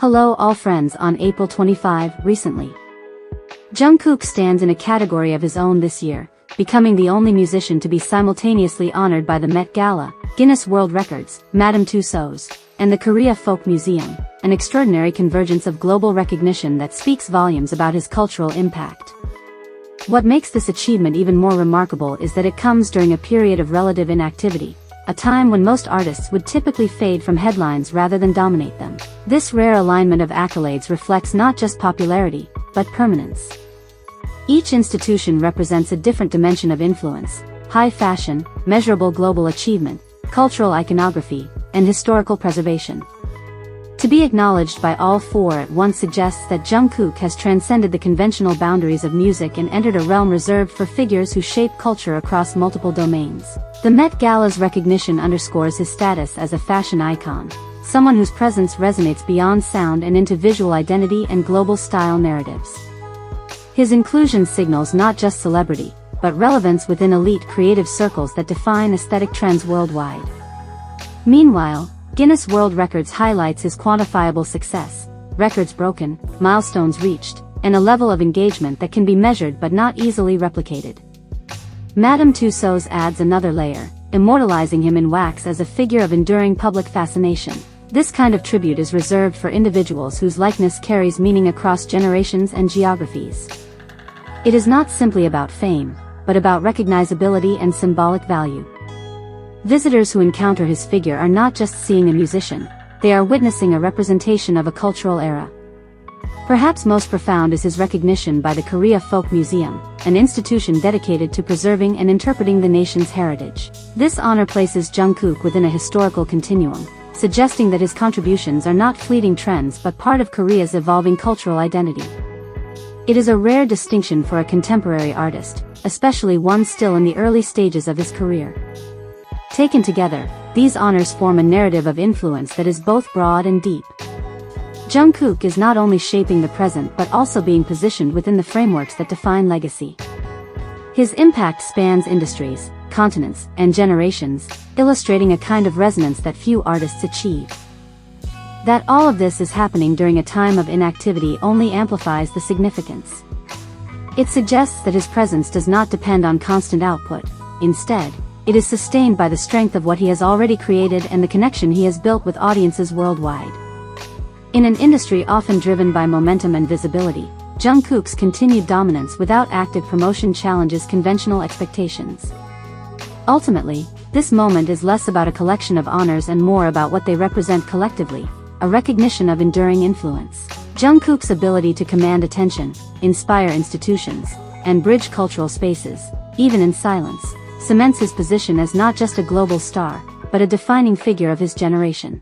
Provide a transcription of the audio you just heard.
Hello All Friends on April 25 recently. Jungkook stands in a category of his own this year, becoming the only musician to be simultaneously honored by the Met Gala, Guinness World Records, Tussauds, and the Korea Folk Museum, an extraordinary convergence of global recognition that speaks volumes about his cultural impact. What makes this achievement even more remarkable is that it comes during a period of relative inactivity, a time when most artists would typically fade from headlines rather than dominate them. This rare alignment of accolades reflects not just popularity, but permanence. Each institution represents a different dimension of influence: high fashion, measurable global achievement, cultural iconography, and historical preservation. To be acknowledged by all four at once suggests that Jungkook has transcended the conventional boundaries of music and entered a realm reserved for figures who shape culture across multiple domains. The Met Gala's recognition underscores his status as a fashion icon, someone whose presence resonates beyond sound and into visual identity and global style narratives. His inclusion signals not just celebrity, but relevance within elite creative circles that define aesthetic trends worldwide. Meanwhile, Guinness World Records highlights his quantifiable success: records broken, milestones reached, and a level of engagement that can be measured but not easily replicated. Madame Tussauds adds another layer, immortalizing him in wax as a figure of enduring public fascination. This kind of tribute is reserved for individuals whose likeness carries meaning across generations and geographies. It is not simply about fame, but about recognizability and symbolic value. Visitors who encounter his figure are not just seeing a musician, they are witnessing a representation of a cultural era. Perhaps most profound is his recognition by the Korea Folk Museum, an institution dedicated to preserving and interpreting the nation's heritage. This honor places Jungkook within a historical continuum, suggesting that his contributions are not fleeting trends but part of Korea's evolving cultural identity. It is a rare distinction for a contemporary artist, especially one still in the early stages of his career. Taken together, these honors form a narrative of influence that is both broad and deep. Jungkook is not only shaping the present but also being positioned within the frameworks that define legacy. His impact spans industries, continents, and generations, illustrating a kind of resonance that few artists achieve. That all of this is happening during a time of inactivity only amplifies the significance. It suggests that his presence does not depend on constant output. Instead, it is sustained by the strength of what he has already created and the connection he has built with audiences worldwide. In an industry often driven by momentum and visibility, Jungkook's continued dominance without active promotion challenges conventional expectations. Ultimately, this moment is less about a collection of honors and more about what they represent collectively: a recognition of enduring influence. Jungkook's ability to command attention, inspire institutions, and bridge cultural spaces, even in silence, cements his position as not just a global star, but a defining figure of his generation.